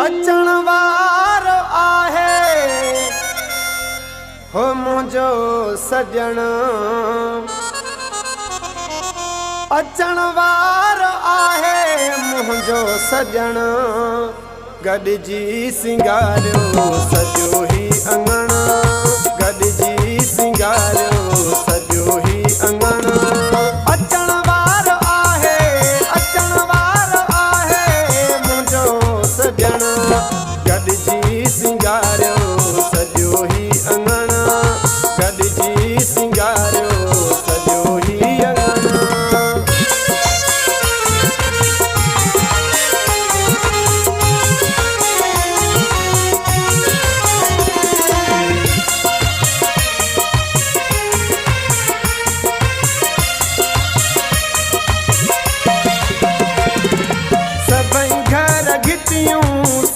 अचण वारो आहे हो मुंहिंजो सजण। अचण वारो आहे मुंहिंजो सजण। गॾिजी सिंगारियो सॼो ही अंगण। गॾिजी सिंगारियो सॼो ही अंगण। अचण वारो आहे, अचण वारो आहे मुंहिंजो सजण। गॾिजी सिंगारियो सॼो ही अंगण। गॾिजी सिंगारियो सॼो ही अंगण। सभई घर घिटियूं